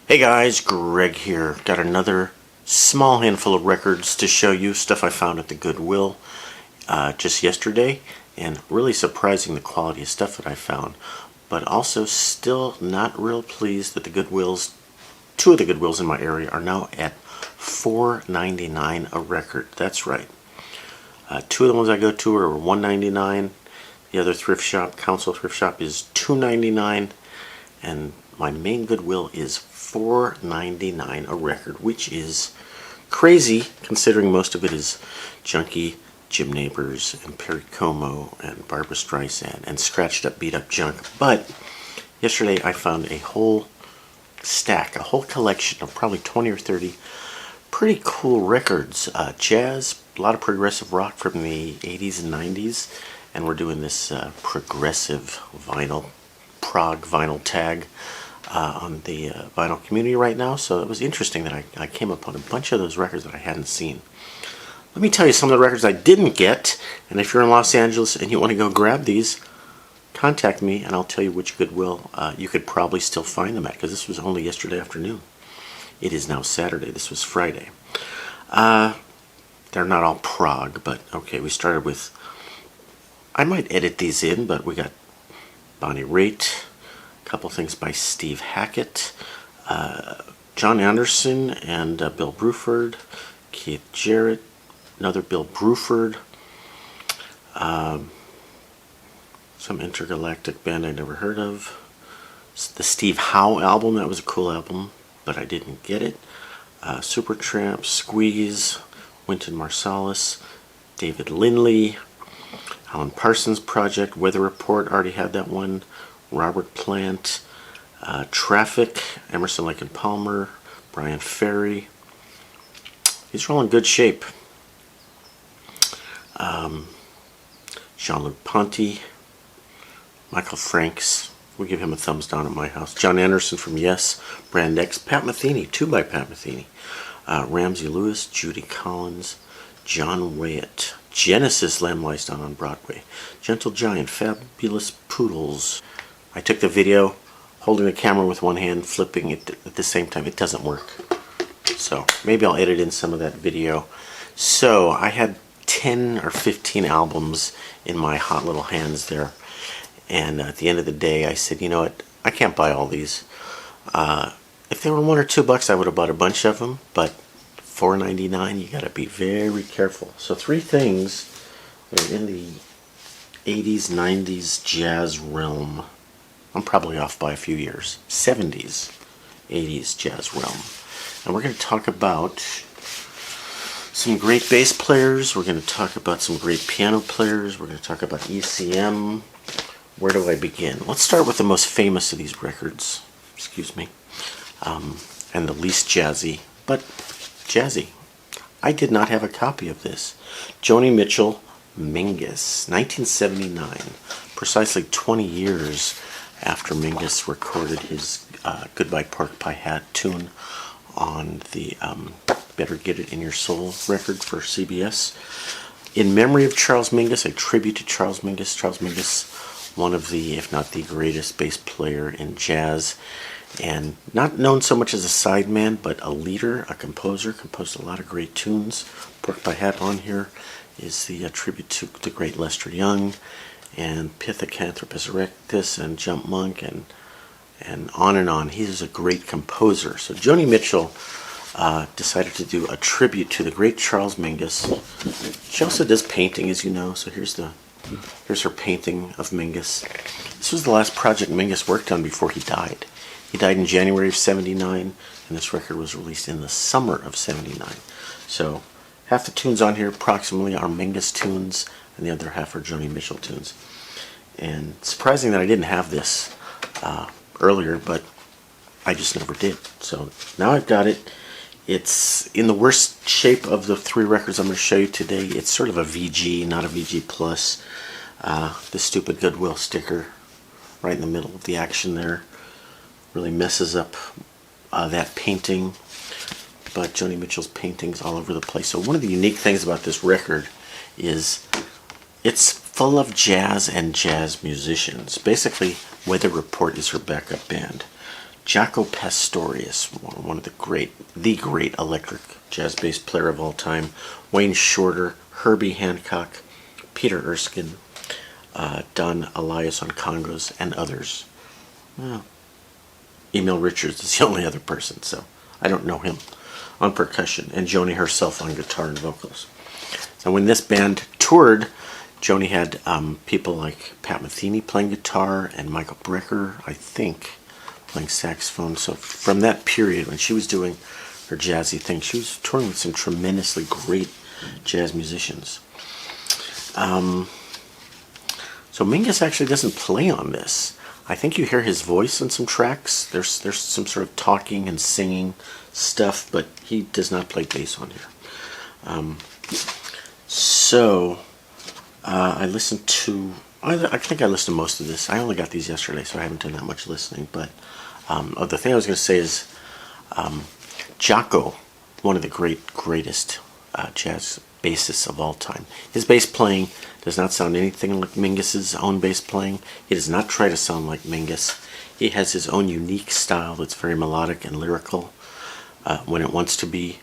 Hey guys, Greg here. Got another small handful of records to show you, stuff I found at the Goodwill just yesterday, and really surprising the quality of stuff that I found, but also still not real pleased that the Goodwills, two of the Goodwills in my area are now at $4.99 a record. That's right. Two of the ones I go to are $1.99. The other thrift shop, Council Thrift Shop, is $2.99, and my main Goodwill is $4.99 a record, which is crazy considering most of it is junky Jim Neighbors and Perry Como and Barbra Streisand and scratched up, beat up junk. But yesterday I found a whole stack, a whole collection of probably 20 or 30 pretty cool records. Jazz, a lot of progressive rock from the 80s and 90s, and we're doing this progressive vinyl, prog vinyl tag on the vinyl community right now. So it was interesting that I came upon a bunch of those records that I hadn't seen. Let me tell you some of the records I didn't get, and if you're in Los Angeles and you want to go grab these, contact me and I'll tell you which Goodwill you could probably still find them at, because this was only yesterday afternoon. It is now Saturday. This was Friday. They're not all prog, but okay, we started with, I might edit these in, but we got Bonnie Raitt, a couple things by Steve Hackett, John Anderson and Bill Bruford, Keith Jarrett, another Bill Bruford, some intergalactic band I never heard of, the Steve Howe album, that was a cool album, but I didn't get it, Supertramp, Squeeze, Wynton Marsalis, David Lindley, Alan Parsons Project, Weather Report, already had that one, Robert Plant, Traffic, Emerson, Lake and Palmer, Brian Ferry. These are all in good shape. Jean-Luc Ponty, Michael Franks, we give him a thumbs down at my house. John Anderson from Yes, Brand X, Pat Metheny, two by Pat Metheny, Ramsey Lewis, Judy Collins, John Wyatt, Genesis, Lamb Lies Down on Broadway, Gentle Giant, Fabulous Poodles. I took the video holding the camera with one hand, flipping it at the same time. It doesn't work. So maybe I'll edit in some of that video. So I had 10 or 15 albums in my hot little hands there. And at the end of the day, I said, you know what, I can't buy all these. If they were $1 or $2, I would have bought a bunch of them. But $4.99, you got to be very careful. So three things that are in the 80s, 90s jazz realm. I'm probably off by a few years. 70s, 80s jazz realm. And we're going to talk about some great bass players. We're going to talk about some great piano players. We're going to talk about ECM. Where do I begin? Let's start with the most famous of these records. Excuse me. And the least jazzy, but jazzy. I did not have a copy of this. Joni Mitchell, Mingus, 1979. Precisely 20 years after Mingus recorded his Goodbye Pork Pie Hat tune on the Better Get It In Your Soul record for CBS. In memory of Charles Mingus, a tribute to Charles Mingus. Charles Mingus, one of the, if not the greatest bass player in jazz, and not known so much as a sideman, but a leader, a composer, composed a lot of great tunes. Pork Pie Hat on here is the tribute to the great Lester Young, and Pithecanthropus erectus, and Jump Monk, and on and on. He's a great composer. So Joni Mitchell decided to do a tribute to the great Charles Mingus. She also does painting, as you know. So here's her painting of Mingus. This was the last project Mingus worked on before he died. He died in January of '79, and this record was released in the summer of '79. So half the tunes on here approximately are Mingus tunes, and the other half are Joni Mitchell tunes. And surprising that I didn't have this earlier, but I just never did. So now I've got it. It's in the worst shape of the three records I'm going to show you today. It's sort of a VG, not a VG plus. The stupid Goodwill sticker right in the middle of the action there really messes up that painting. But Joni Mitchell's paintings all over the place. So one of the unique things about this record is it's full of jazz and jazz musicians. Basically, Weather Report is her backup band. Jaco Pastorius, one of the great electric jazz bass player of all time. Wayne Shorter, Herbie Hancock, Peter Erskine, Don Elias on congos, and others. Well, Emil Richards is the only other person, so I don't know him, on percussion, and Joni herself on guitar and vocals. So when this band toured, Joni had people like Pat Metheny playing guitar and Michael Brecker, I think, playing saxophone. So from that period when she was doing her jazzy thing, she was touring with some tremendously great jazz musicians. So Mingus actually doesn't play on this. I think you hear his voice in some tracks. There's some sort of talking and singing stuff, but he does not play bass on here. I listened to, I think I listened to most of this. I only got these yesterday, so I haven't done that much listening. But the thing I was going to say is Jaco, one of the greatest jazz bassists of all time. His bass playing does not sound anything like Mingus's own bass playing. He does not try to sound like Mingus. He has his own unique style that's very melodic and lyrical when it wants to be.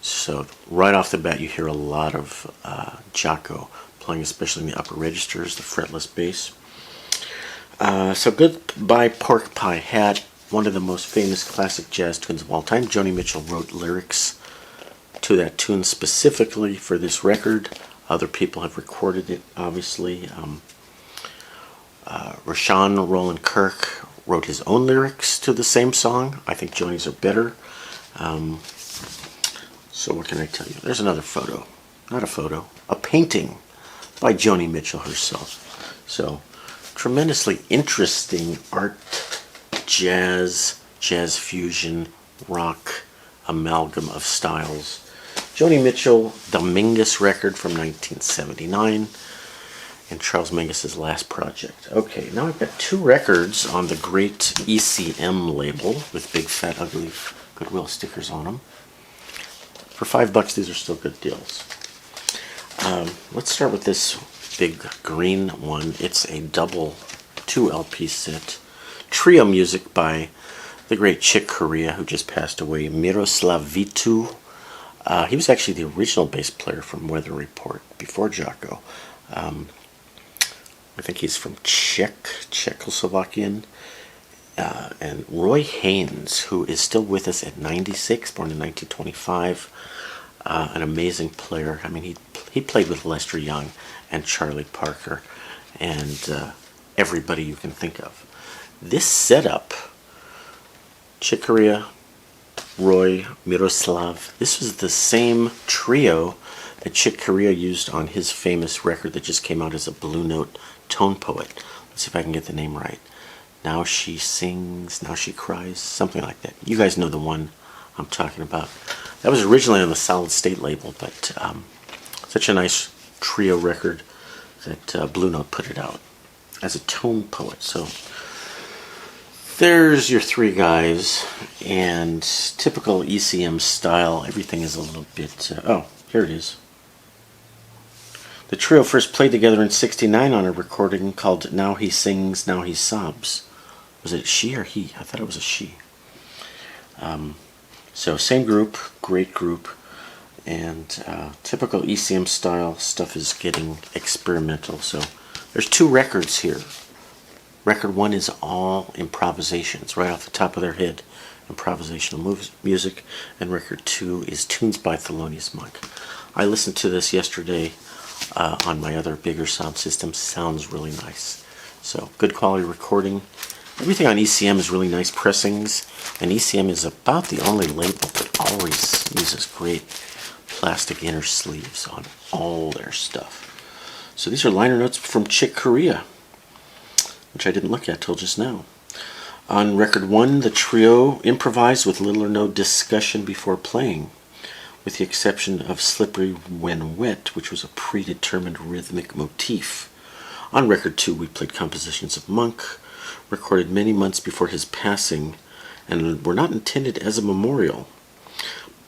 So right off the bat, you hear a lot of Jaco playing, especially in the upper registers, the fretless bass. So Goodbye Pork Pie Hat, one of the most famous classic jazz tunes of all time. Joni Mitchell wrote lyrics to that tune specifically for this record. Other people have recorded it, obviously. Rashawn Roland Kirk wrote his own lyrics to the same song. I think Joni's are better. So what can I tell you? There's another photo. Not a photo. A painting by Joni Mitchell herself. So tremendously interesting art, jazz fusion, rock, amalgam of styles. Joni Mitchell, the Mingus record from 1979, and Charles Mingus's last project. Okay, now I've got two records on the great ECM label with big fat ugly Goodwill stickers on them. For $5, these are still good deals. Let's start with this big green one. It's a double 2 LP set. Trio music by the great Chick Corea, who just passed away, Miroslav Vitu. He was actually the original bass player from Weather Report before Jaco. I think he's from Czechoslovakian. And Roy Haynes, who is still with us at 96, born in 1925. An amazing player. I mean, he played with Lester Young and Charlie Parker and everybody you can think of. This setup, Chick Corea, Roy, Miroslav, this was the same trio that Chick Corea used on his famous record that just came out as a Blue Note Tone Poet. Let's see if I can get the name right. Now She Sings, Now She Cries, something like that. You guys know the one I'm talking about. That was originally on the Solid State label, but such a nice trio record that Blue Note put it out as a tone poet. So there's your three guys, and typical ECM style. Everything is a little bit... oh, here it is. The trio first played together in '69 on a recording called Now He Sings, Now He Sobs. Was it she or he? I thought it was a she. So same group, great group, and typical ECM style stuff is getting experimental. So there's two records here. Record one is all improvisations, right off the top of their head, improvisational music, and record two is tunes by Thelonious Monk. I listened to this yesterday on my other bigger sound system. Sounds really nice. So good quality recording. Everything on ECM is really nice pressings, and ECM is about the only label that always uses great plastic inner sleeves on all their stuff. So these are liner notes from Chick Corea, which I didn't look at till just now. On record one, the trio improvised with little or no discussion before playing, with the exception of Slippery When Wet, which was a predetermined rhythmic motif. On record two, we played compositions of Monk, recorded many months before his passing, and were not intended as a memorial,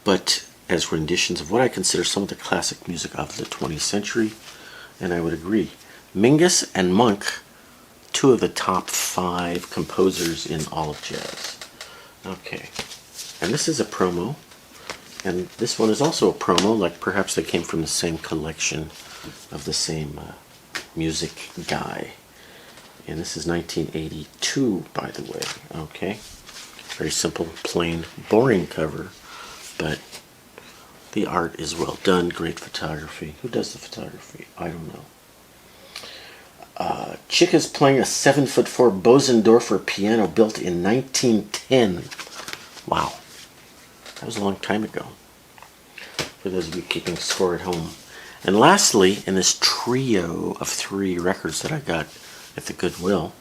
but as renditions of what I consider some of the classic music of the 20th century, and I would agree. Mingus and Monk two of the top 5 composers in all of jazz. Okay, and this is a promo, and this one is also a promo, like perhaps they came from the same collection of the same music guy. And this is 1982, by the way. Okay, very simple, plain, boring cover, but the art is well done. Great photography. Who does the photography? I don't know. Chick is playing a 7'4" Bosendorfer piano built in 1910. Wow, that was a long time ago, for those of you keeping score at home. And lastly, in this trio of 3 records that I got at the Goodwill,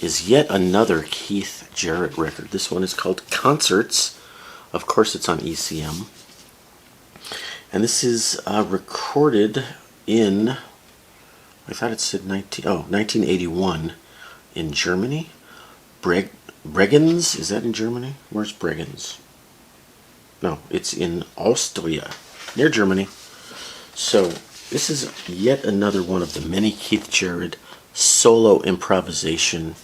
is yet another Keith Jarrett record. This one is called Concerts. Of course, it's on ECM. And this is recorded in, I thought it said 1981 in Germany. Bregenz, is that in Germany? Where's Bregenz? No, it's in Austria, near Germany. So this is yet another one of the many Keith Jarrett solo improvisation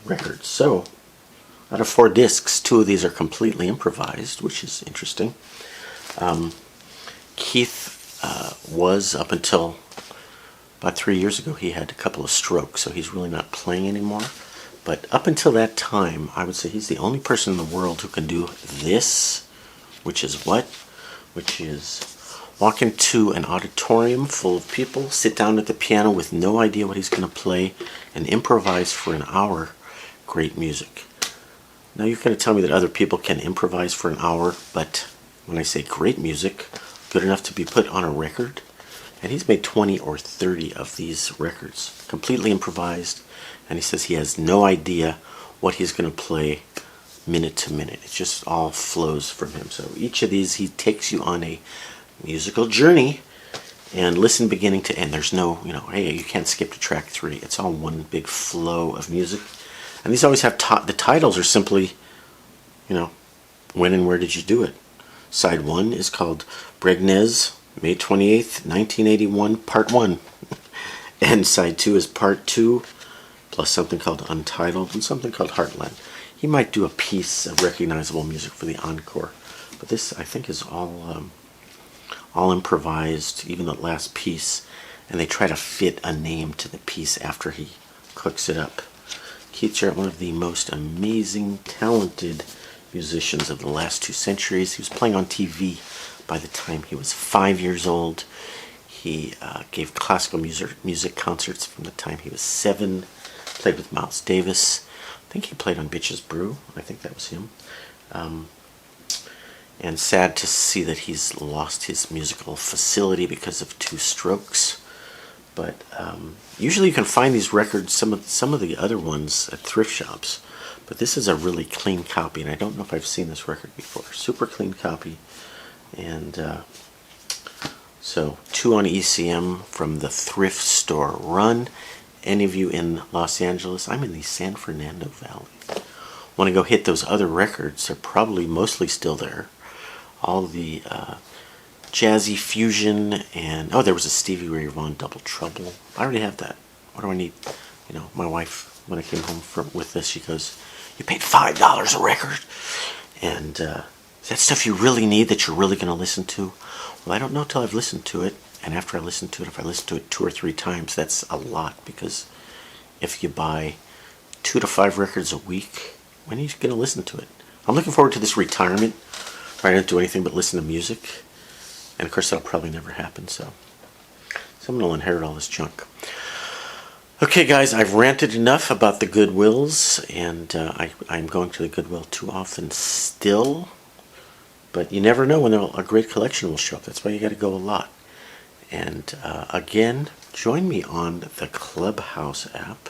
records. So out of 4 discs, 2 of these are completely improvised, which is interesting. Keith was, up until about 3 years ago, he had a couple of strokes, so he's really not playing anymore. But up until that time, I would say he's the only person in the world who can do this, which is what? Which is walk into an auditorium full of people, sit down at the piano with no idea what he's going to play, and improvise for an hour great music. Now you're going to tell me that other people can improvise for an hour, but when I say great music, good enough to be put on a record, and he's made 20 or 30 of these records, completely improvised, and he says he has no idea what he's going to play minute to minute. It just all flows from him. So each of these, he takes you on a musical journey, and listen beginning to end. There's no, hey, you can't skip to track 3. It's all one big flow of music. And these always have, the titles are simply, when and where did you do it? Side 1 is called Bregenz, May 28th, 1981, Part 1. And side 2 is Part 2, plus something called Untitled and something called Heartland. He might do a piece of recognizable music for the encore, but this, I think, is all improvised, even the last piece, and they try to fit a name to the piece after he cooks it up. Keith Jarrett, one of the most amazing, talented musicians of the last 2 centuries. He was playing on TV by the time he was 5 years old. He gave classical music concerts from the time he was 7. Played with Miles Davis. I think he played on Bitches Brew. I think that was him. And sad to see that he's lost his musical facility because of 2 strokes. But usually you can find these records, some of the other ones, at thrift shops. But this is a really clean copy, and I don't know if I've seen this record before. Super clean copy. And so 2 on ECM from the Thrift Store Run. Any of you in Los Angeles? I'm in the San Fernando Valley. Want to go hit those other records? They're probably mostly still there. All the jazzy fusion, and there was a Stevie Ray Vaughan Double Trouble. I already have that. What do I need? My wife, when I came home with this, she goes, "You paid $5 a record, and is that stuff you really need that you're really going to listen to?" Well, I don't know till I've listened to it, and after I listen to it, if I listen to it 2 or 3 times, that's a lot, because if you buy 2 to 5 records a week, when are you going to listen to it? I'm looking forward to this retirement where I don't do anything but listen to music, and of course that'll probably never happen, so someone will inherit all this junk. Okay, guys, I've ranted enough about the Goodwills, and I'm going to the Goodwill too often still, but you never know when a great collection will show up. That's why you got to go a lot. And again, join me on the Clubhouse app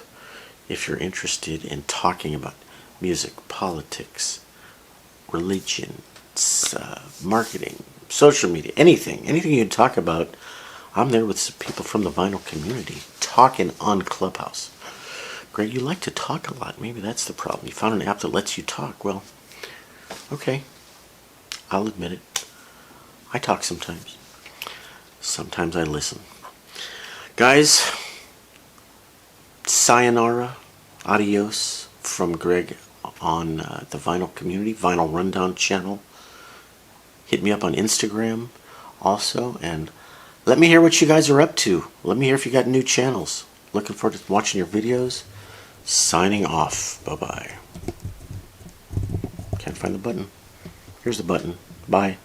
if you're interested in talking about music, politics, religion, marketing, social media, anything you can talk about. I'm there with some people from the vinyl community talking on Clubhouse. Greg, you like to talk a lot. Maybe that's the problem. You found an app that lets you talk. Well, okay, I'll admit it. I talk sometimes. Sometimes I listen. Guys, sayonara, adios from Greg on the Vinyl Community, Vinyl Rundown channel. Hit me up on Instagram also, and let me hear what you guys are up to. Let me hear if you got new channels. Looking forward to watching your videos. Signing off. Bye-bye. Can't find the button. Here's the button. Bye.